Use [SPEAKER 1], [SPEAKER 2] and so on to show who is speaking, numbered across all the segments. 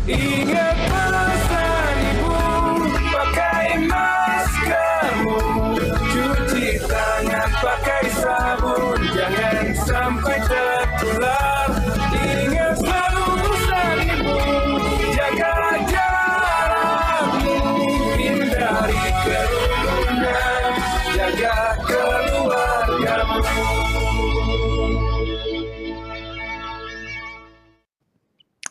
[SPEAKER 1] Ingat pesan ibu, pakai maskermu, cuci tangan pakai sabun, jangan sampai tertular. Ingat selalu pesan ibu, jaga jarakmu, hindari kerumunan, jaga keluargamu.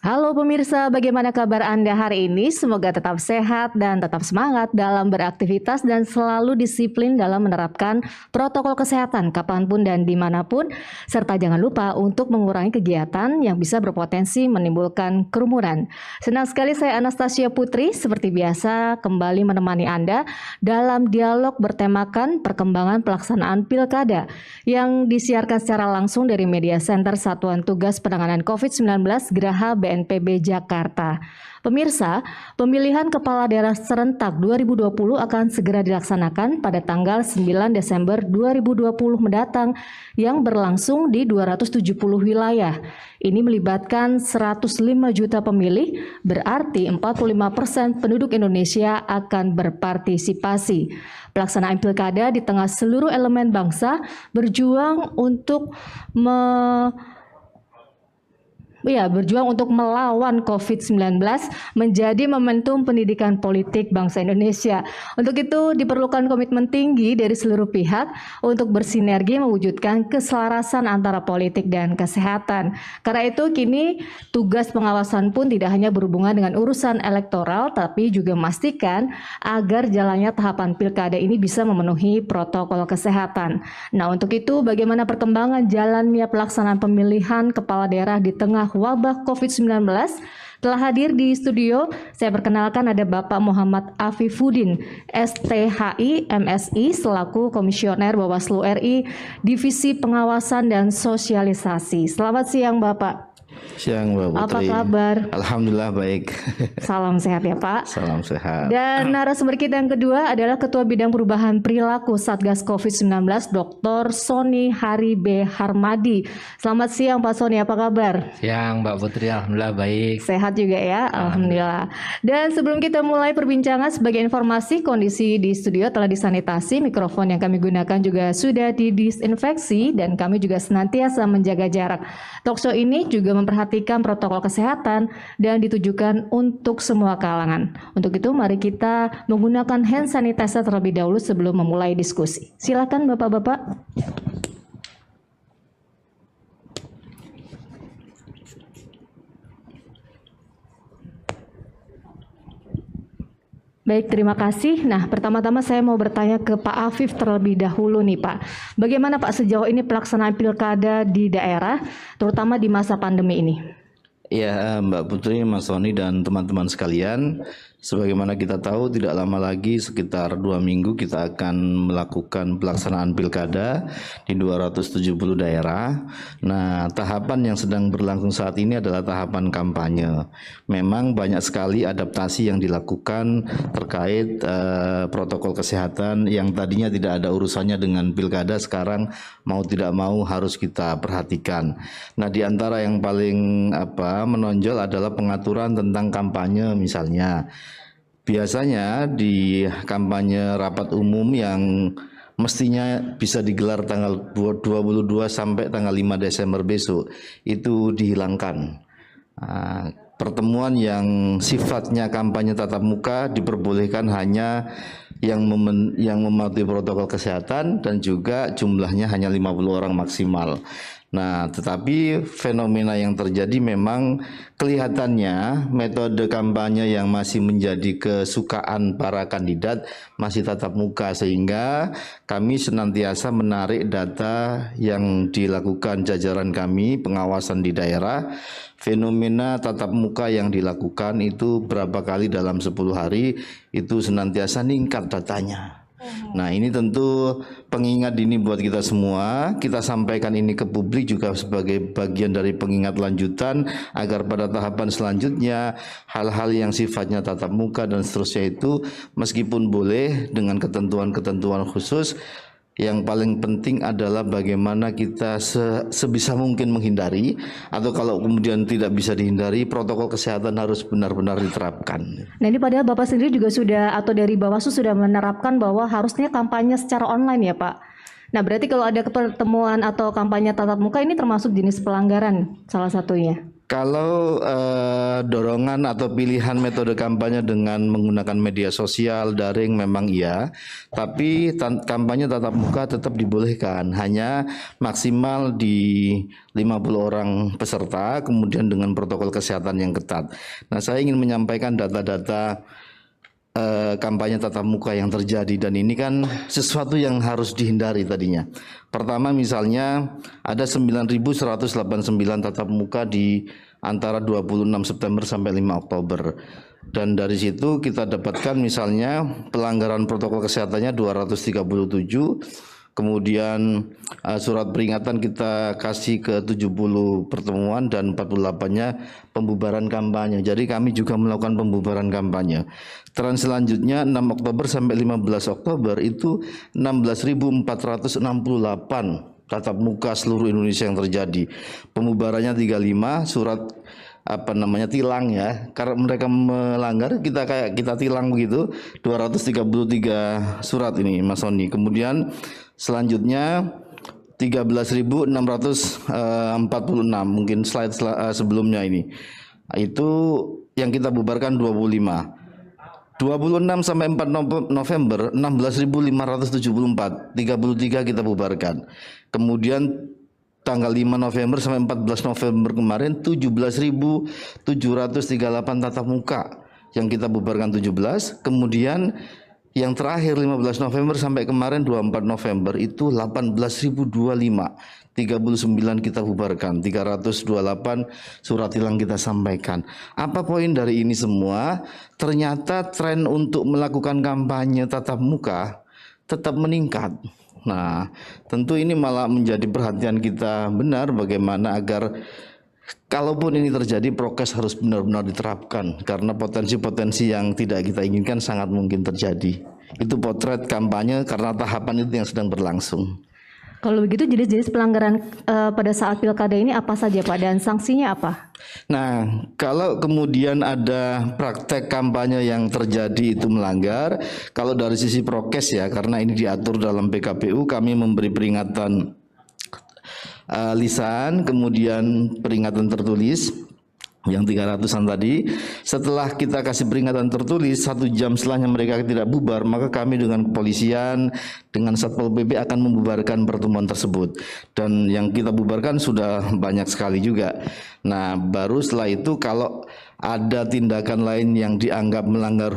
[SPEAKER 2] Halo pemirsa, bagaimana kabar Anda hari ini? Semoga tetap sehat dan tetap semangat dalam beraktivitas dan selalu disiplin dalam menerapkan protokol kesehatan kapanpun dan dimanapun. Serta jangan lupa untuk mengurangi kegiatan yang bisa berpotensi menimbulkan kerumunan. Senang sekali saya Anastasia Putri seperti biasa kembali menemani Anda dalam dialog bertemakan perkembangan pelaksanaan Pilkada yang disiarkan secara langsung dari Media Center Satuan Tugas Penanganan COVID-19 Geraha BNPB Jakarta. Pemirsa, pemilihan kepala daerah serentak 2020 akan segera dilaksanakan pada tanggal 9 Desember 2020 mendatang yang berlangsung di 270 wilayah. Ini melibatkan 105 juta pemilih, berarti 45% penduduk Indonesia akan berpartisipasi. Pelaksanaan pilkada di tengah seluruh elemen bangsa berjuang untuk berjuang untuk melawan COVID-19 menjadi momentum pendidikan politik bangsa Indonesia. Untuk itu diperlukan komitmen tinggi dari seluruh pihak untuk bersinergi mewujudkan keselarasan antara politik dan kesehatan. Karena itu kini tugas pengawasan pun tidak hanya berhubungan dengan urusan elektoral, tapi juga memastikan agar jalannya tahapan pilkada ini bisa memenuhi protokol kesehatan. Nah, untuk itu bagaimana perkembangan jalannya pelaksanaan pemilihan kepala daerah di tengah wabah COVID-19? Telah hadir di studio, saya perkenalkan ada Bapak Muhammad Afifuddin, STHI, MSI, selaku Komisioner Bawaslu RI, Divisi Pengawasan dan Sosialisasi. Selamat siang Bapak.
[SPEAKER 3] Siang Mbak Putri.
[SPEAKER 2] Apa kabar?
[SPEAKER 3] Alhamdulillah baik.
[SPEAKER 2] Salam sehat ya Pak.
[SPEAKER 3] Salam sehat.
[SPEAKER 2] Dan narasumber kita yang kedua adalah Ketua Bidang Perubahan Perilaku Satgas COVID-19 Dr. Sony Hari B. Harmadi. Selamat siang Pak Sony, apa kabar?
[SPEAKER 4] Siang Mbak Putri, Alhamdulillah baik.
[SPEAKER 2] Sehat juga ya, Alhamdulillah. Dan sebelum kita mulai perbincangan, sebagai informasi kondisi di studio telah disanitasi, mikrofon yang kami gunakan juga sudah didisinfeksi dan kami juga senantiasa menjaga jarak. Talkshow ini juga memperhatikan protokol kesehatan dan ditujukan untuk semua kalangan. Untuk itu mari kita menggunakan hand sanitizer terlebih dahulu sebelum memulai diskusi. Silakan Bapak-bapak. Baik, terima kasih. Nah, pertama-tama saya mau bertanya ke Pak Afif terlebih dahulu nih Pak. Bagaimana Pak sejauh ini pelaksanaan pilkada di daerah, terutama di masa pandemi ini?
[SPEAKER 3] Ya Mbak Putri, Mas Sony dan teman-teman sekalian, sebagaimana kita tahu tidak lama lagi sekitar 2 minggu kita akan melakukan pelaksanaan pilkada di 270 daerah. Nah, tahapan yang sedang berlangsung saat ini adalah tahapan kampanye. Memang banyak sekali adaptasi yang dilakukan terkait protokol kesehatan yang tadinya tidak ada urusannya dengan pilkada, sekarang mau tidak mau harus kita perhatikan. Nah, di antara yang paling menonjol adalah pengaturan tentang kampanye misalnya. Biasanya di kampanye rapat umum yang mestinya bisa digelar tanggal 22 sampai tanggal 5 Desember besok itu dihilangkan. Pertemuan yang sifatnya kampanye tatap muka diperbolehkan hanya yang mematuhi protokol kesehatan dan juga jumlahnya hanya 50 orang maksimal. Nah, tetapi fenomena yang terjadi memang kelihatannya metode kampanye yang masih menjadi kesukaan para kandidat masih tatap muka, sehingga kami senantiasa menarik data yang dilakukan jajaran kami pengawasan di daerah. Fenomena tatap muka yang dilakukan itu berapa kali dalam 10 hari itu senantiasa meningkat datanya. Nah, ini tentu pengingat dini buat kita semua. Kita sampaikan ini ke publik juga sebagai bagian dari pengingat lanjutan agar pada tahapan selanjutnya hal-hal yang sifatnya tatap muka dan seterusnya itu meskipun boleh dengan ketentuan-ketentuan khusus, Yang paling penting adalah bagaimana kita sebisa mungkin menghindari, atau kalau kemudian tidak bisa dihindari, protokol kesehatan harus benar-benar diterapkan.
[SPEAKER 2] Nah ini padahal Bapak sendiri juga sudah atau dari Bawaslu sudah menerapkan bahwa harusnya kampanye secara online ya Pak. Nah berarti kalau ada pertemuan atau kampanye tatap muka ini termasuk jenis pelanggaran salah satunya.
[SPEAKER 3] Kalau dorongan atau pilihan metode kampanye dengan menggunakan media sosial, daring memang iya, tapi kampanye tatap muka tetap dibolehkan, hanya maksimal di 50 orang peserta, kemudian dengan protokol kesehatan yang ketat. Nah, saya ingin menyampaikan data-data kampanye tatap muka yang terjadi, dan ini kan sesuatu yang harus dihindari tadinya. Pertama misalnya ada 9.189 tatap muka di antara 26 September sampai 5 Oktober. Dan dari situ kita dapatkan misalnya pelanggaran protokol kesehatannya 237, kemudian surat peringatan kita kasih ke 70 pertemuan dan 48-nya pembubaran kampanye. Jadi kami juga melakukan pembubaran kampanye. Tren selanjutnya 6 Oktober sampai 15 Oktober itu 16.468 tatap muka seluruh Indonesia yang terjadi. Pembubarannya 35, surat tilang ya, karena mereka melanggar kita tilang begitu 233 surat ini Mas Sony. Kemudian selanjutnya 13.646, mungkin slide sebelumnya ini, itu yang kita bubarkan 25. 26 sampai 4 November 16.574, 33 kita bubarkan. Kemudian tanggal 5 November sampai 14 November kemarin 17.738 tatap muka yang kita bubarkan 17. Kemudian yang terakhir 15 November sampai kemarin 24 November itu 18.025, 39 kita bubarkan, 328 surat tilang kita sampaikan. Apa poin dari ini semua? Ternyata tren untuk melakukan kampanye tatap muka tetap meningkat. Nah, tentu ini malah menjadi perhatian kita benar bagaimana agar kalaupun ini terjadi, prokes harus benar-benar diterapkan, karena potensi-potensi yang tidak kita inginkan sangat mungkin terjadi. Itu potret kampanye karena tahapan itu yang sedang berlangsung.
[SPEAKER 2] Kalau begitu jenis-jenis pelanggaran pada saat pilkada ini apa saja Pak, dan sanksinya apa?
[SPEAKER 3] Nah, kalau kemudian ada praktek kampanye yang terjadi itu melanggar, kalau dari sisi prokes ya, karena ini diatur dalam PKPU, kami memberi peringatan lisan, kemudian peringatan tertulis yang 300-an tadi. Setelah kita kasih peringatan tertulis, 1 jam setelahnya mereka tidak bubar, maka kami dengan kepolisian, dengan Satpol PP akan membubarkan pertemuan tersebut. Dan yang kita bubarkan sudah banyak sekali juga. Nah, baru setelah itu kalau ada tindakan lain yang dianggap melanggar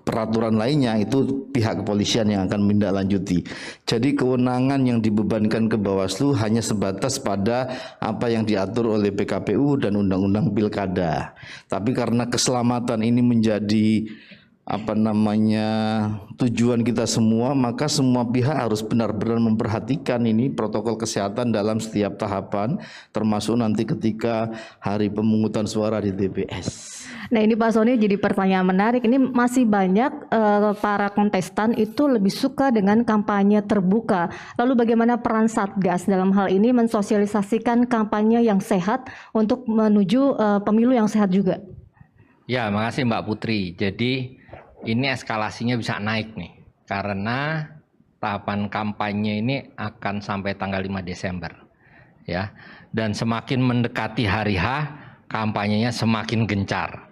[SPEAKER 3] peraturan lainnya, itu pihak kepolisian yang akan menindaklanjuti. Jadi kewenangan yang dibebankan ke Bawaslu hanya sebatas pada apa yang diatur oleh PKPU dan Undang-Undang Pilkada. Tapi karena keselamatan ini menjadi tujuan kita semua, maka semua pihak harus benar-benar memperhatikan ini protokol kesehatan dalam setiap tahapan, termasuk nanti ketika hari pemungutan suara di TPS.
[SPEAKER 2] Nah ini Pak Sony, jadi pertanyaan menarik. Ini masih banyak para kontestan itu lebih suka dengan kampanye terbuka. Lalu bagaimana peran Satgas dalam hal ini mensosialisasikan kampanye yang sehat untuk menuju pemilu yang sehat juga?
[SPEAKER 4] Ya, makasih Mbak Putri. Jadi ini eskalasinya bisa naik nih, karena tahapan kampanye ini akan sampai tanggal 5 Desember. Ya, dan semakin mendekati hari H, kampanyenya semakin gencar.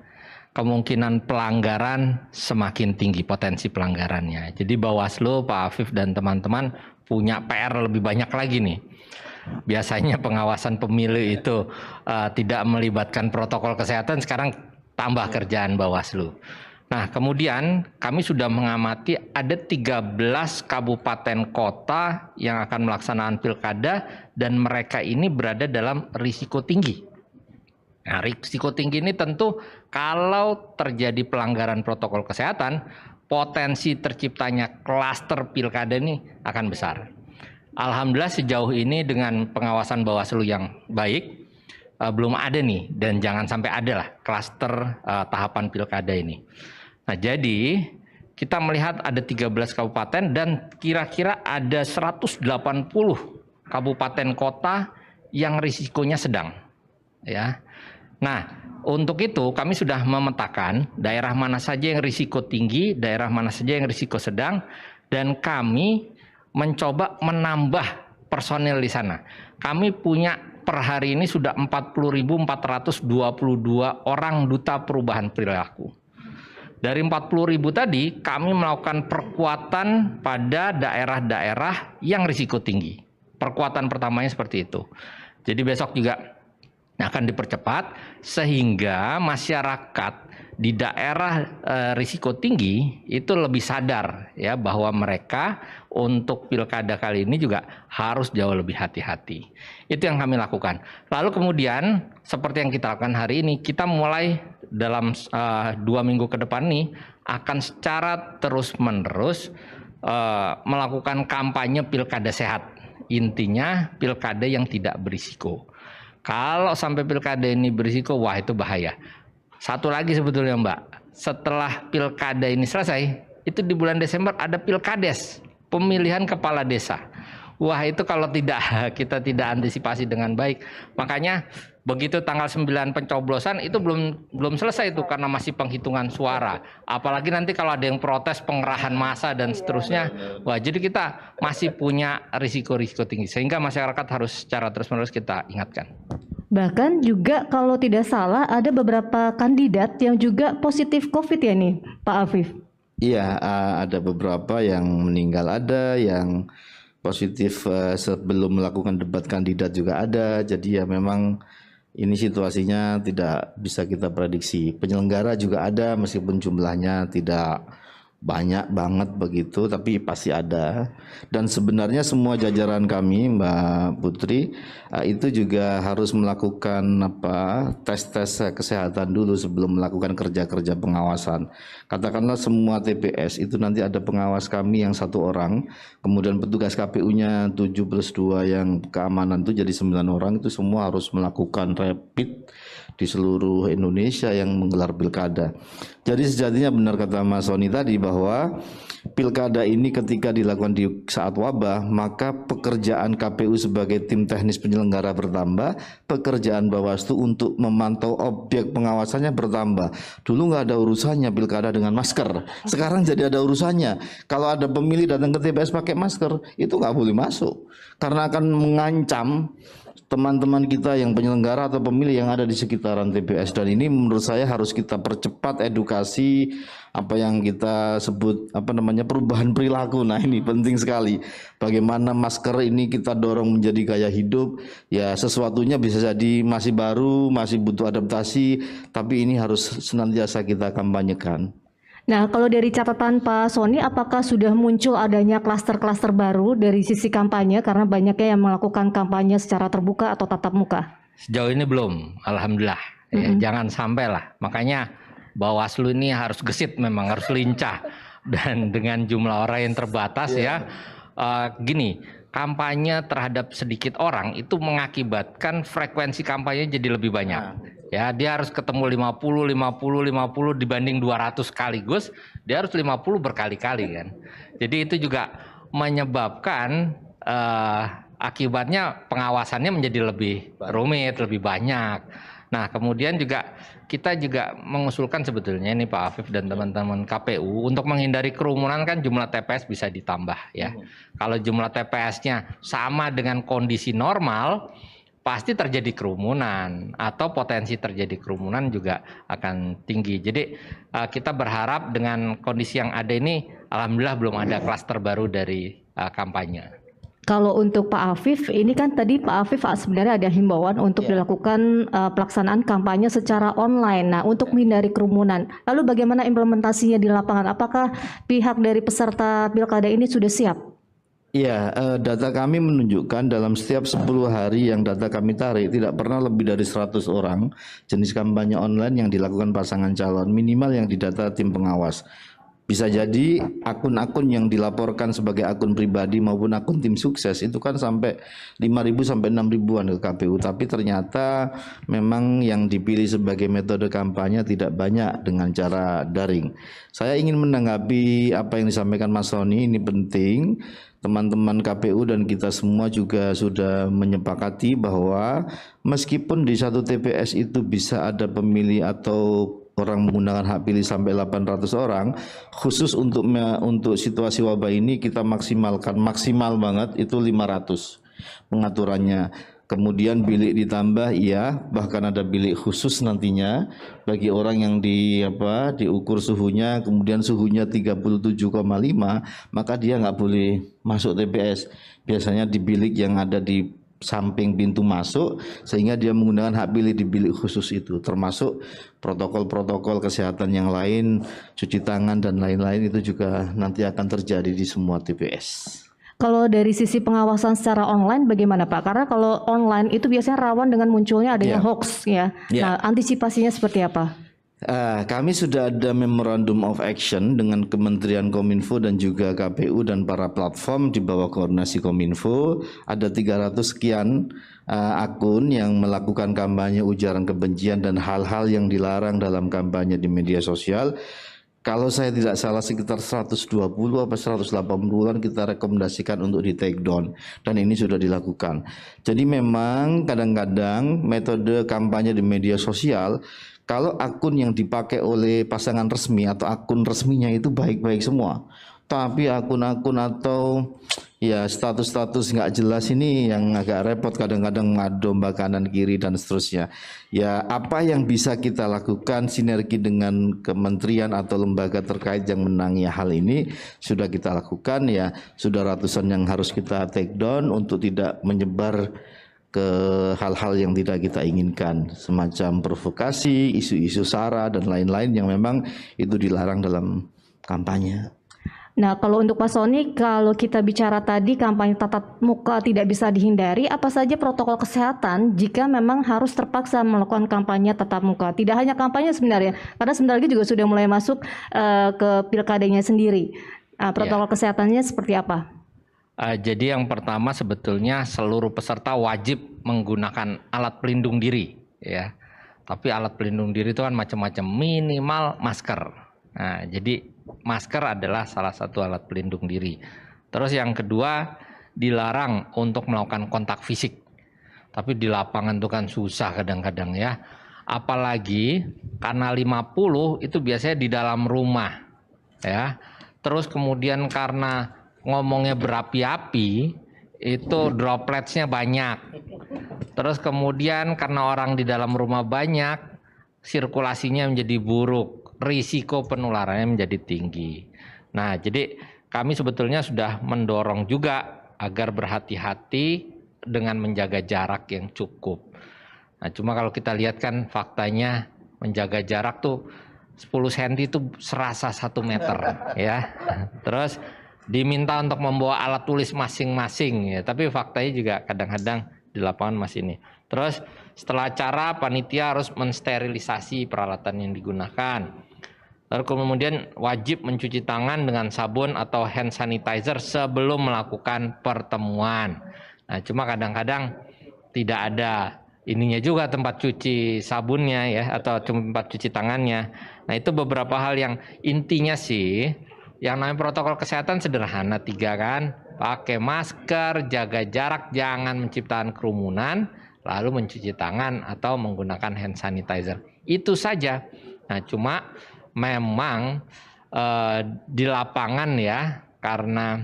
[SPEAKER 4] Kemungkinan pelanggaran semakin tinggi, potensi pelanggarannya. Jadi Bawaslu, Pak Afif dan teman-teman punya PR lebih banyak lagi nih. Biasanya pengawasan pemilu itu tidak melibatkan protokol kesehatan, sekarang tambah kerjaan Bawaslu. Nah, kemudian kami sudah mengamati ada 13 kabupaten kota yang akan melaksanakan pilkada, dan mereka ini berada dalam risiko tinggi. Nah, risiko tinggi ini tentu kalau terjadi pelanggaran protokol kesehatan, potensi terciptanya klaster pilkada ini akan besar. Alhamdulillah sejauh ini dengan pengawasan Bawaslu yang baik, belum ada nih, dan jangan sampai ada lah klaster tahapan pilkada ini. Nah, jadi kita melihat ada 13 kabupaten dan kira-kira ada 180 kabupaten kota yang risikonya sedang. Ya. Nah, untuk itu kami sudah memetakan daerah mana saja yang risiko tinggi, daerah mana saja yang risiko sedang, dan kami mencoba menambah personil di sana. Kami punya per hari ini sudah 40.422 orang duta perubahan perilaku. Dari 40.000 tadi, kami melakukan perkuatan pada daerah-daerah yang risiko tinggi. Perkuatan pertamanya seperti itu. Jadi besok juga akan dipercepat sehingga masyarakat di daerah risiko tinggi itu lebih sadar ya bahwa mereka untuk pilkada kali ini juga harus jauh lebih hati-hati. Itu yang kami lakukan. Lalu kemudian seperti yang kita lakukan hari ini, kita mulai dalam 2 minggu ke depan nih akan secara terus-menerus melakukan kampanye pilkada sehat. Intinya pilkada yang tidak berisiko. Kalau sampai pilkada ini berisiko, wah itu bahaya. Satu lagi sebetulnya Mbak, setelah pilkada ini selesai, itu di bulan Desember ada pilkades, pemilihan kepala desa. Wah itu kalau kita tidak antisipasi dengan baik, makanya begitu tanggal 9 pencoblosan itu belum selesai itu karena masih penghitungan suara. Apalagi nanti kalau ada yang protes pengerahan massa dan seterusnya. Wah jadi kita masih punya risiko-risiko tinggi sehingga masyarakat harus secara terus-menerus kita ingatkan.
[SPEAKER 2] Bahkan juga kalau tidak salah ada beberapa kandidat yang juga positif COVID ya nih Pak Afif.
[SPEAKER 3] Iya, ada beberapa yang meninggal, ada yang positif sebelum melakukan debat kandidat juga ada. Jadi ya memang ini situasinya tidak bisa kita prediksi. Penyelenggara juga ada meskipun jumlahnya tidak banyak banget begitu, tapi pasti ada. Dan sebenarnya semua jajaran kami, Mbak Putri, itu juga harus melakukan tes kesehatan dulu sebelum melakukan kerja-kerja pengawasan. Katakanlah semua TPS itu nanti ada pengawas kami yang 1 orang, kemudian petugas KPU-nya 7+2 yang keamanan itu jadi 9 orang, itu semua harus melakukan rapid di seluruh Indonesia yang menggelar pilkada. Jadi sejatinya benar kata Mas Sony tadi bahwa pilkada ini ketika dilakukan di saat wabah, maka pekerjaan KPU sebagai tim teknis penyelenggara bertambah, pekerjaan Bawaslu untuk memantau objek pengawasannya bertambah. Dulu nggak ada urusannya pilkada dengan masker, sekarang jadi ada urusannya. Kalau ada pemilih datang ke TPS pakai masker, itu nggak boleh masuk karena akan mengancam teman-teman kita yang penyelenggara atau pemilih yang ada di sekitaran TPS. Dan ini menurut saya harus kita percepat edukasi apa yang kita sebut perubahan perilaku. Nah ini penting sekali. Bagaimana masker ini kita dorong menjadi gaya hidup. Ya sesuatunya bisa jadi masih baru, masih butuh adaptasi, tapi ini harus senantiasa kita kampanyekan.
[SPEAKER 2] Nah, kalau dari catatan Pak Sony, apakah sudah muncul adanya klaster-klaster baru dari sisi kampanye karena banyaknya yang melakukan kampanye secara terbuka atau tatap muka?
[SPEAKER 4] Sejauh ini belum, alhamdulillah. Ya, jangan sampai lah. Makanya Bawaslu ini harus gesit, memang harus lincah dan dengan jumlah orang yang terbatas ya. Gini, kampanye terhadap sedikit orang itu mengakibatkan frekuensi kampanye jadi lebih banyak. Ya, dia harus ketemu 50 dibanding 200 sekaligus, dia harus 50 berkali-kali kan. Jadi itu juga menyebabkan akibatnya pengawasannya menjadi lebih rumit, lebih banyak. Nah, kemudian juga kita juga mengusulkan sebetulnya ini Pak Afif dan teman-teman KPU untuk menghindari kerumunan kan jumlah TPS bisa ditambah ya. Kalau jumlah TPS-nya sama dengan kondisi normal, pasti terjadi kerumunan atau potensi terjadi kerumunan juga akan tinggi. Jadi kita berharap dengan kondisi yang ada ini, alhamdulillah belum ada klaster baru dari kampanye.
[SPEAKER 2] Kalau untuk Pak Afif, ini kan tadi Pak Afif sebenarnya ada himbauan untuk dilakukan pelaksanaan kampanye secara online. Nah, untuk menghindari kerumunan. Lalu bagaimana implementasinya di lapangan? Apakah pihak dari peserta pilkada ini sudah siap?
[SPEAKER 3] Iya, data kami menunjukkan dalam setiap 10 hari yang data kami tarik tidak pernah lebih dari 100 orang jenis kampanye online yang dilakukan pasangan calon, minimal yang didata tim pengawas. Bisa jadi akun-akun yang dilaporkan sebagai akun pribadi maupun akun tim sukses itu kan sampai 5.000 sampai 6.000-an ke KPU, tapi ternyata memang yang dipilih sebagai metode kampanye tidak banyak dengan cara daring. Saya ingin menanggapi apa yang disampaikan Mas Sony, ini penting. Teman-teman KPU dan kita semua juga sudah menyepakati bahwa meskipun di satu TPS itu bisa ada pemilih atau orang menggunakan hak pilih sampai 800 orang, khusus untuk situasi wabah ini kita maksimalkan, maksimal banget itu 500 pengaturannya. Kemudian bilik ditambah, iya, bahkan ada bilik khusus nantinya bagi orang yang diukur suhunya, kemudian suhunya 37,5, maka dia nggak boleh masuk TPS. Biasanya di bilik yang ada di samping pintu masuk, sehingga dia menggunakan hak pilih di bilik khusus itu, termasuk protokol-protokol kesehatan yang lain, cuci tangan dan lain-lain itu juga nanti akan terjadi di semua TPS.
[SPEAKER 2] Kalau dari sisi pengawasan secara online bagaimana Pak? Karena kalau online itu biasanya rawan dengan munculnya adanya hoax ya. Nah, antisipasinya seperti apa?
[SPEAKER 3] Kami sudah ada Memorandum of Action dengan Kementerian Kominfo dan juga KPU dan para platform di bawah koordinasi Kominfo. Ada 300 sekian akun yang melakukan kampanye ujaran kebencian dan hal-hal yang dilarang dalam kampanye di media sosial. Kalau saya tidak salah sekitar 120 atau 180-an kita rekomendasikan untuk di take down, dan ini sudah dilakukan. Jadi memang kadang-kadang metode kampanye di media sosial, kalau akun yang dipakai oleh pasangan resmi atau akun resminya itu baik-baik semua, tapi akun-akun atau ya status-status nggak jelas ini yang agak repot, kadang-kadang ngadu domba kanan kiri dan seterusnya. Ya, apa yang bisa kita lakukan sinergi dengan kementerian atau lembaga terkait yang menangani hal ini sudah kita lakukan ya. Sudah ratusan yang harus kita take down untuk tidak menyebar ke hal-hal yang tidak kita inginkan, semacam provokasi, isu-isu sara dan lain-lain yang memang itu dilarang dalam kampanye.
[SPEAKER 2] Nah, kalau untuk Pak Sony, kalau kita bicara tadi kampanye tatap muka tidak bisa dihindari, apa saja protokol kesehatan jika memang harus terpaksa melakukan kampanye tatap muka? Tidak hanya kampanye sebenarnya, karena sebentar lagi juga sudah mulai masuk ke pilkadanya sendiri. Protokol kesehatannya seperti apa?
[SPEAKER 4] Jadi yang pertama sebetulnya seluruh peserta wajib menggunakan alat pelindung diri, ya. Tapi alat pelindung diri itu kan macam-macam, minimal masker. Nah, jadi masker adalah salah satu alat pelindung diri. Terus yang kedua, dilarang untuk melakukan kontak fisik. Tapi di lapangan itu kan susah kadang-kadang ya. Apalagi karena 50 itu biasanya di dalam rumah ya. Terus kemudian karena ngomongnya berapi-api, itu dropletsnya banyak. Terus kemudian karena orang di dalam rumah banyak, sirkulasinya menjadi buruk, risiko penularannya menjadi tinggi. Nah, jadi kami sebetulnya sudah mendorong juga agar berhati-hati dengan menjaga jarak yang cukup. Nah, cuma kalau kita lihat kan faktanya menjaga jarak tuh 10 cm itu serasa 1 meter ya. Terus diminta untuk membawa alat tulis masing-masing ya, tapi faktanya juga kadang-kadang di lapangan masih ini. Terus setelah acara panitia harus mensterilisasi peralatan yang digunakan. Lalu kemudian wajib mencuci tangan dengan sabun atau hand sanitizer sebelum melakukan pertemuan. Nah, cuma kadang-kadang tidak ada ininya juga tempat cuci sabunnya ya, atau tempat cuci tangannya. Nah, itu beberapa hal yang intinya sih, yang namanya protokol kesehatan sederhana 3 kan, pakai masker, jaga jarak, jangan menciptakan kerumunan, lalu mencuci tangan atau menggunakan hand sanitizer. Itu saja. Nah, cuma memang di lapangan ya, karena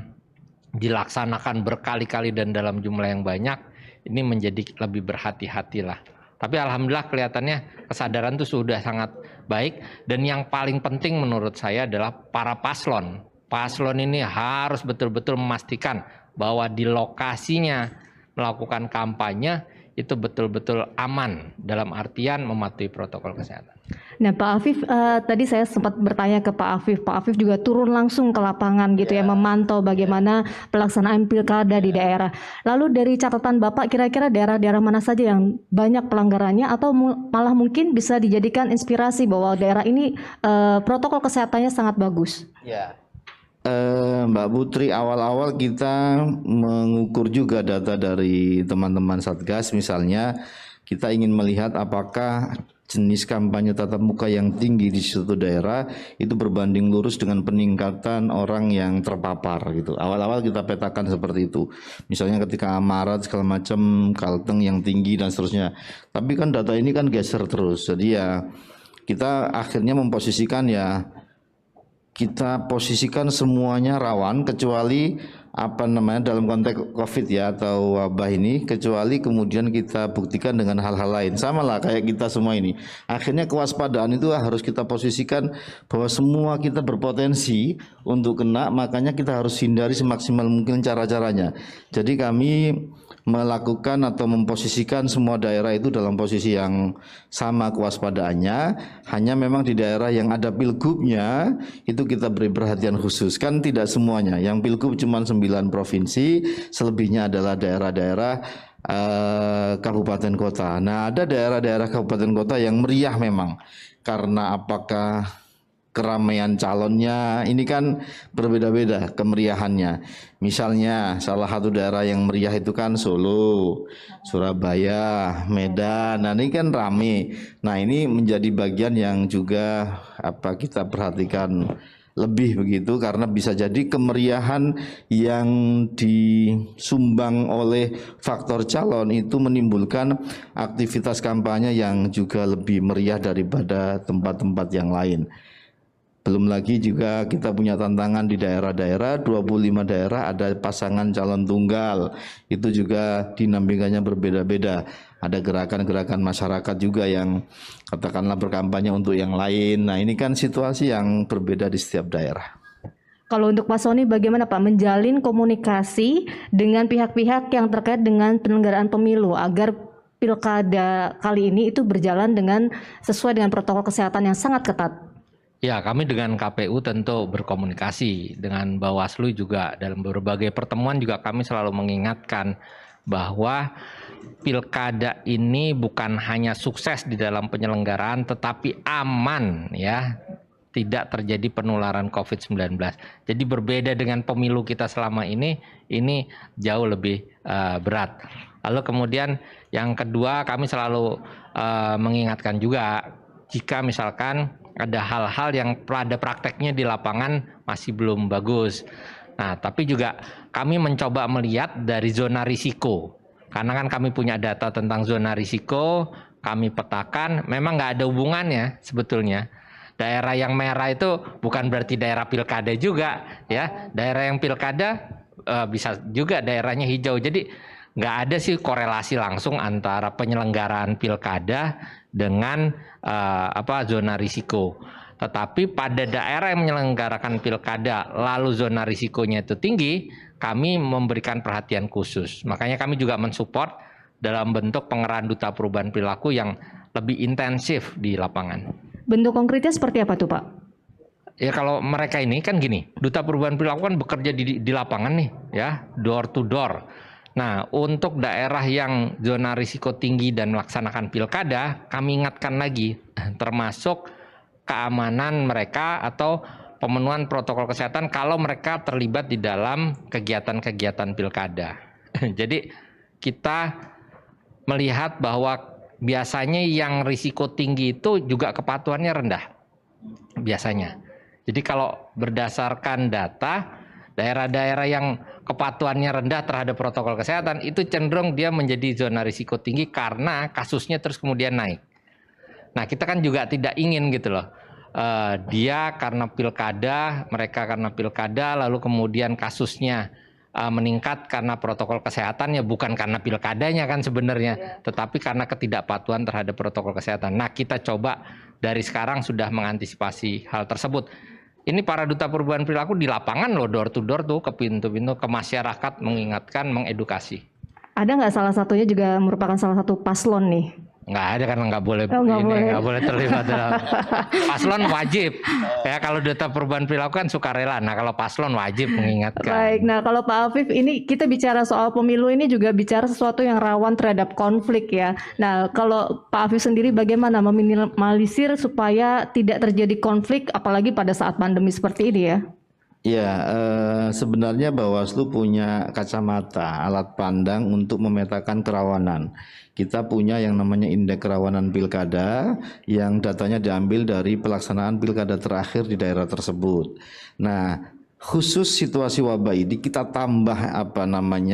[SPEAKER 4] dilaksanakan berkali-kali dan dalam jumlah yang banyak, ini menjadi lebih berhati-hatilah. Tapi alhamdulillah kelihatannya kesadaran itu sudah sangat baik, dan yang paling penting menurut saya adalah para paslon. Paslon ini harus betul-betul memastikan bahwa di lokasinya melakukan kampanye itu betul-betul aman dalam artian mematuhi protokol kesehatan.
[SPEAKER 2] Nah, Pak Afif, tadi saya sempat bertanya ke Pak Afif. Pak Afif juga turun langsung ke lapangan gitu ya, memantau bagaimana pelaksanaan pilkada di daerah. Lalu dari catatan Bapak, kira-kira daerah-daerah mana saja yang banyak pelanggarannya atau malah mungkin bisa dijadikan inspirasi bahwa daerah ini protokol kesehatannya sangat bagus?
[SPEAKER 3] Ya. Mbak Putri, awal-awal kita mengukur juga data dari teman-teman Satgas, misalnya kita ingin melihat apakah jenis kampanye tatap muka yang tinggi di suatu daerah itu berbanding lurus dengan peningkatan orang yang terpapar gitu. Awal-awal kita petakan seperti itu. Misalnya ketika Maret segala macam, Kalteng yang tinggi dan seterusnya. Tapi kan data ini kan geser terus. Jadi ya kita akhirnya memposisikan kita posisikan semuanya rawan kecuali dalam konteks COVID ya atau wabah ini, kecuali kemudian kita buktikan dengan hal-hal lain. Sama lah kayak kita semua ini. Akhirnya kewaspadaan itu harus kita posisikan bahwa semua kita berpotensi untuk kena, makanya kita harus hindari semaksimal mungkin cara-caranya. Jadi kami melakukan atau memposisikan semua daerah itu dalam posisi yang sama kewaspadaannya, hanya memang di daerah yang ada pilgubnya itu kita beri perhatian khusus. Kan tidak semuanya, yang pilgub cuma 9 provinsi, selebihnya adalah daerah-daerah kabupaten kota. Nah, ada daerah-daerah kabupaten kota yang meriah memang, karena apakah keramaian calonnya ini kan berbeda-beda kemeriahannya. Misalnya salah satu daerah yang meriah itu kan Solo, Surabaya, Medan. Nah ini kan rame. Nah ini menjadi bagian yang juga kita perhatikan lebih begitu, karena bisa jadi kemeriahan yang disumbang oleh faktor calon itu menimbulkan aktivitas kampanye yang juga lebih meriah daripada tempat-tempat yang lain. Belum lagi juga kita punya tantangan di daerah-daerah, 25 daerah ada pasangan calon tunggal. Itu juga dinamikanya berbeda-beda. Ada gerakan-gerakan masyarakat juga yang katakanlah berkampanye untuk yang lain. Nah ini kan situasi yang berbeda di setiap daerah.
[SPEAKER 2] Kalau untuk Pak Sony, bagaimana Pak menjalin komunikasi dengan pihak-pihak yang terkait dengan penyelenggaraan pemilu agar pilkada kali ini itu berjalan dengan sesuai dengan protokol kesehatan yang sangat ketat?
[SPEAKER 4] Ya, kami dengan KPU tentu berkomunikasi, dengan Bawaslu juga dalam berbagai pertemuan juga kami selalu mengingatkan bahwa pilkada ini bukan hanya sukses di dalam penyelenggaraan tetapi aman ya, tidak terjadi penularan COVID-19. Jadi berbeda dengan pemilu kita selama ini jauh lebih berat. Lalu kemudian yang kedua, kami selalu mengingatkan juga jika misalkan ada hal-hal yang pada prakteknya di lapangan masih belum bagus. Nah, tapi juga kami mencoba melihat dari zona risiko. Karena kan kami punya data tentang zona risiko, kami petakan, memang nggak ada hubungannya sebetulnya. Daerah yang merah itu bukan berarti daerah pilkada juga, ya. Daerah yang pilkada bisa juga daerahnya hijau. Jadi nggak ada sih korelasi langsung antara penyelenggaraan pilkada dengan zona risiko. Tetapi pada daerah yang menyelenggarakan pilkada lalu zona risikonya itu tinggi, kami memberikan perhatian khusus. Makanya kami juga mensupport dalam bentuk pengerahan duta perubahan perilaku yang lebih intensif di lapangan.
[SPEAKER 2] Bentuk konkretnya seperti apa tuh Pak?
[SPEAKER 4] Ya kalau mereka ini kan gini, duta perubahan perilaku kan bekerja di lapangan nih, ya, door to door. Nah, untuk daerah yang zona risiko tinggi dan melaksanakan pilkada, kami ingatkan lagi, termasuk keamanan mereka atau pemenuhan protokol kesehatan kalau mereka terlibat di dalam kegiatan-kegiatan pilkada. Jadi kita melihat bahwa biasanya yang risiko tinggi itu juga kepatuhannya rendah, biasanya. Jadi kalau berdasarkan data, daerah-daerah yang kepatuhannya rendah terhadap protokol kesehatan itu cenderung dia menjadi zona risiko tinggi karena kasusnya terus kemudian naik. Nah kita kan juga tidak ingin gitu loh, dia karena pilkada, mereka karena pilkada lalu kemudian kasusnya meningkat karena protokol kesehatannya, bukan karena pilkadanya kan sebenarnya, tetapi karena ketidakpatuhan terhadap protokol kesehatan. Nah kita coba dari sekarang sudah mengantisipasi hal tersebut. Ini para duta perubahan perilaku di lapangan loh, door to door tuh, ke pintu-pintu, ke masyarakat, mengingatkan, mengedukasi.
[SPEAKER 2] Ada nggak salah satunya juga merupakan salah satu paslon nih?
[SPEAKER 4] Nggak ada, karena nggak boleh
[SPEAKER 2] nggak
[SPEAKER 4] boleh terlibat dalam paslon wajib ya. Kalau Duta Perubahan Perilaku kan sukarela, nah kalau paslon wajib mengingatkan.
[SPEAKER 2] Baik, nah kalau Pak Afif, ini kita bicara soal pemilu, ini juga bicara sesuatu yang rawan terhadap konflik ya. Nah kalau Pak Afif sendiri bagaimana meminimalisir supaya tidak terjadi konflik apalagi pada saat pandemi seperti ini ya?
[SPEAKER 3] Ya, sebenarnya Bawaslu punya kacamata, alat pandang untuk memetakan kerawanan. Kita punya yang namanya indeks kerawanan pilkada yang datanya diambil dari pelaksanaan pilkada terakhir di daerah tersebut. Nah, khusus situasi wabah ini kita tambah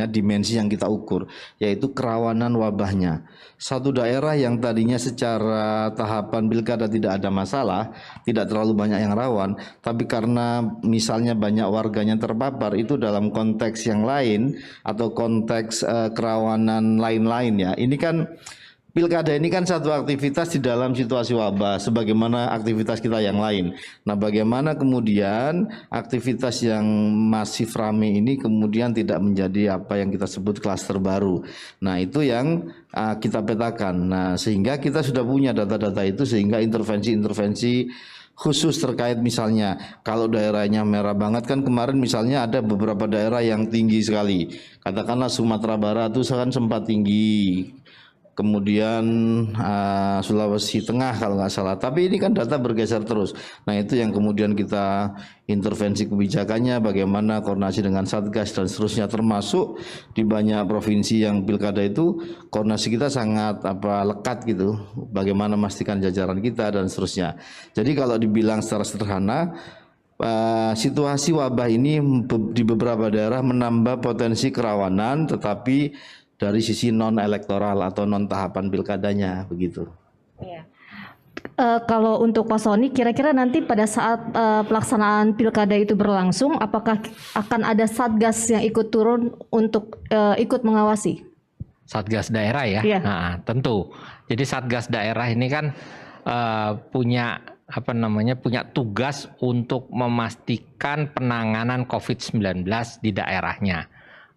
[SPEAKER 3] dimensi yang kita ukur, yaitu kerawanan wabahnya. Satu daerah yang tadinya secara tahapan pilkada tidak ada masalah, tidak terlalu banyak yang rawan, tapi karena misalnya banyak warganya terpapar, itu dalam konteks yang lain atau konteks kerawanan lain-lain ya. Ini kan pilkada ini kan satu aktivitas di dalam situasi wabah sebagaimana aktivitas kita yang lain. Nah, bagaimana kemudian aktivitas yang masif rame ini kemudian tidak menjadi apa yang kita sebut klaster baru. Nah, itu yang kita petakan. Nah, sehingga kita sudah punya data-data itu, sehingga intervensi-intervensi khusus terkait misalnya kalau daerahnya merah banget kan kemarin misalnya ada beberapa daerah yang tinggi sekali. Katakanlah Sumatera Barat itu kan sempat tinggi. Kemudian Sulawesi Tengah kalau nggak salah, tapi ini kan data bergeser terus. Nah, itu yang kemudian kita intervensi kebijakannya, bagaimana koordinasi dengan Satgas dan seterusnya, termasuk di banyak provinsi yang pilkada itu koordinasi kita sangat lekat gitu, bagaimana memastikan jajaran kita dan seterusnya. Jadi kalau dibilang secara sederhana, situasi wabah ini di beberapa daerah menambah potensi kerawanan, tetapi dari sisi non elektoral atau non tahapan pilkadanya begitu.
[SPEAKER 2] Iya. Kalau untuk Pak Sony, kira-kira nanti pada saat pelaksanaan pilkada itu berlangsung, apakah akan ada satgas yang ikut turun untuk ikut mengawasi?
[SPEAKER 4] Satgas daerah ya,
[SPEAKER 2] Iya.
[SPEAKER 4] Nah, tentu. Jadi satgas daerah ini kan punya punya tugas untuk memastikan penanganan COVID-19 di daerahnya.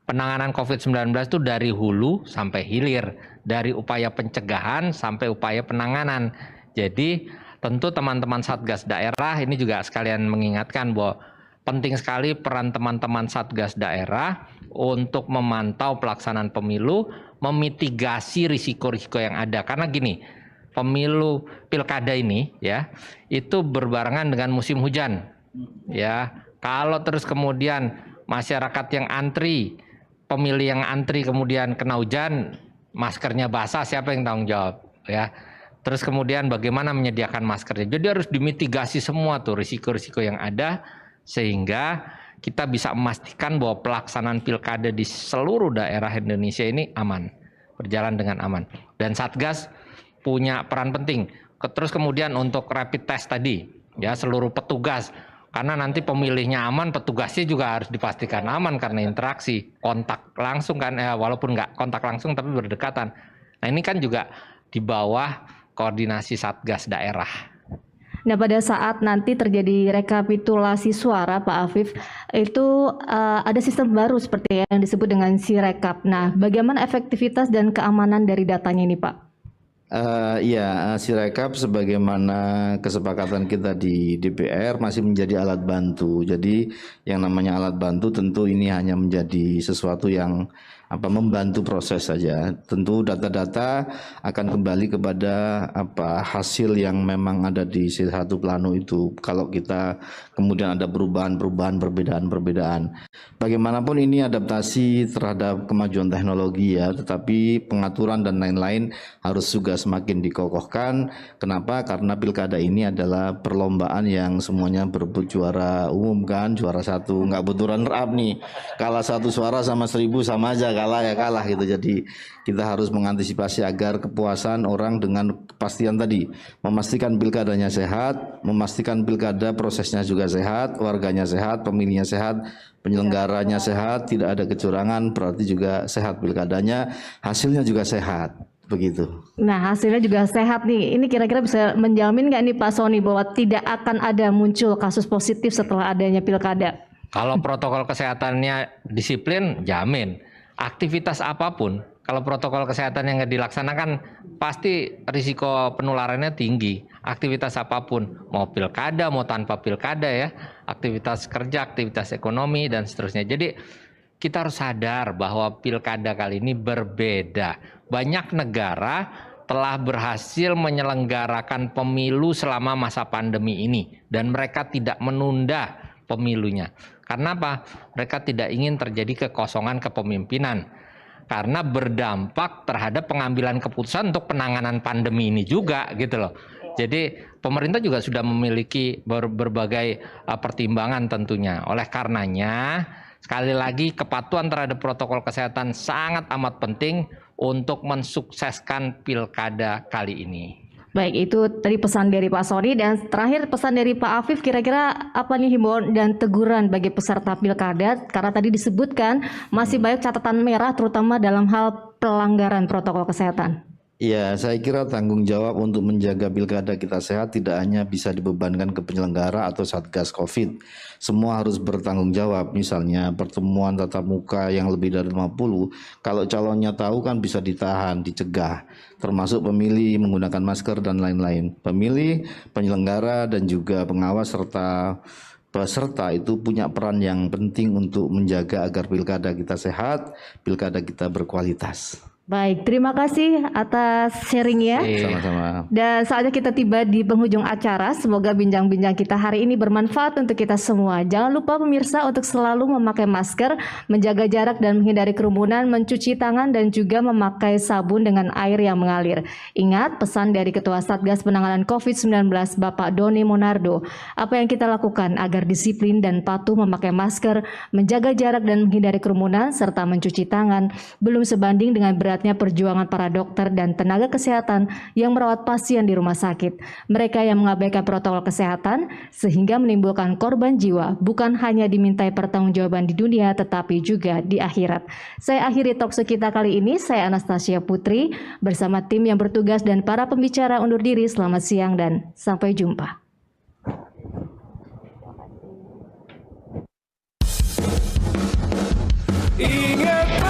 [SPEAKER 4] Penanganan COVID-19 itu dari hulu sampai hilir, dari upaya pencegahan sampai upaya penanganan. Jadi tentu teman-teman Satgas daerah ini juga sekalian mengingatkan bahwa penting sekali peran teman-teman Satgas daerah untuk memantau pelaksanaan pemilu, memitigasi risiko-risiko yang ada. Karena gini, pemilu pilkada ini ya, itu berbarengan dengan musim hujan. Ya, kalau terus kemudian masyarakat yang antri, pemilih yang antri kemudian kena hujan, maskernya basah, siapa yang tanggung jawab ya? Terus kemudian bagaimana menyediakan maskernya? Jadi harus dimitigasi semua tuh risiko-risiko yang ada, sehingga kita bisa memastikan bahwa pelaksanaan pilkada di seluruh daerah Indonesia ini aman, berjalan dengan aman. Dan Satgas punya peran penting. Terus kemudian untuk rapid test tadi, ya seluruh petugas. Karena nanti pemilihnya aman, petugasnya juga harus dipastikan aman karena interaksi, kontak langsung kan, walaupun nggak kontak langsung tapi berdekatan. Nah ini kan juga di bawah koordinasi Satgas daerah.
[SPEAKER 2] Nah pada saat nanti terjadi rekapitulasi suara Pak Afif, itu ada sistem baru seperti yang disebut dengan Sirekap. Nah bagaimana efektivitas dan keamanan dari datanya ini Pak?
[SPEAKER 3] Sirekap sebagaimana kesepakatan kita di DPR masih menjadi alat bantu. Jadi yang namanya alat bantu tentu ini hanya menjadi sesuatu yang membantu proses saja. Tentu data-data akan kembali kepada hasil yang memang ada di C1 Plano itu. Kalau kita kemudian ada perubahan-perubahan, perbedaan-perbedaan. Bagaimanapun ini adaptasi terhadap kemajuan teknologi ya, tetapi pengaturan dan lain-lain harus juga semakin dikokohkan. Kenapa? Karena pilkada ini adalah perlombaan yang semuanya berebut juara umum kan, juara satu, nggak butuh runner up nih. Kalah satu suara sama 1000 sama aja, kalah ya kalah gitu. Jadi kita harus mengantisipasi agar kepuasan orang dengan kepastian tadi, memastikan pilkadanya sehat, memastikan pilkada prosesnya juga sehat, warganya sehat, pemilihnya sehat, penyelenggaranya sehat, tidak ada kecurangan, berarti juga sehat pilkadanya, hasilnya juga sehat. Begitu.
[SPEAKER 2] Nah hasilnya juga sehat nih. Ini kira-kira bisa menjamin nggak nih Pak Sony bahwa tidak akan ada muncul kasus positif setelah adanya pilkada?
[SPEAKER 4] Kalau protokol kesehatannya disiplin, jamin. Aktivitas apapun, Kalau protokol kesehatan yang nggak dilaksanakan, pasti risiko penularannya tinggi. Aktivitas apapun, mau pilkada, mau tanpa pilkada ya, aktivitas kerja, aktivitas ekonomi, dan seterusnya. Jadi kita harus sadar bahwa pilkada kali ini berbeda. Banyak negara telah berhasil menyelenggarakan pemilu selama masa pandemi ini. Dan mereka tidak menunda pemilunya. Karena apa? Mereka tidak ingin terjadi kekosongan kepemimpinan. Karena berdampak terhadap pengambilan keputusan untuk penanganan pandemi ini juga gitu loh. Jadi pemerintah juga sudah memiliki berbagai pertimbangan tentunya. Oleh karenanya sekali lagi kepatuhan terhadap protokol kesehatan sangat amat penting untuk mensukseskan pilkada kali ini.
[SPEAKER 2] Baik, itu tadi pesan dari Pak Sony, dan terakhir pesan dari Pak Afif, kira-kira apa nih himbauan dan teguran bagi peserta pilkada, karena tadi disebutkan masih banyak catatan merah terutama dalam hal pelanggaran protokol kesehatan.
[SPEAKER 3] Ya, saya kira tanggung jawab untuk menjaga pilkada kita sehat tidak hanya bisa dibebankan ke penyelenggara atau Satgas Covid. Semua harus bertanggung jawab. Misalnya pertemuan tatap muka yang lebih dari 50, kalau calonnya tahu kan bisa ditahan, dicegah. Termasuk pemilih menggunakan masker dan lain-lain. Pemilih, penyelenggara, dan juga pengawas serta peserta itu punya peran yang penting untuk menjaga agar pilkada kita sehat, pilkada kita berkualitas.
[SPEAKER 2] Baik, terima kasih atas sharingnya.
[SPEAKER 3] Sama-sama.
[SPEAKER 2] Dan saatnya kita tiba di penghujung acara. Semoga bincang-bincang kita hari ini bermanfaat untuk kita semua. Jangan lupa pemirsa untuk selalu memakai masker, menjaga jarak dan menghindari kerumunan, mencuci tangan dan juga memakai sabun dengan air yang mengalir. Ingat pesan dari Ketua Satgas Penanganan COVID-19 Bapak Doni Monardo. Apa yang kita lakukan agar disiplin dan patuh memakai masker, menjaga jarak dan menghindari kerumunan, serta mencuci tangan belum sebanding dengan beratnya perjuangan para dokter dan tenaga kesehatan yang merawat pasien di rumah sakit. Mereka yang mengabaikan protokol kesehatan sehingga menimbulkan korban jiwa, bukan hanya dimintai pertanggungjawaban di dunia tetapi juga di akhirat. Saya akhiri talkshow kita kali ini. Saya Anastasia Putri bersama tim yang bertugas dan para pembicara undur diri. Selamat siang dan sampai jumpa.
[SPEAKER 1] Ingat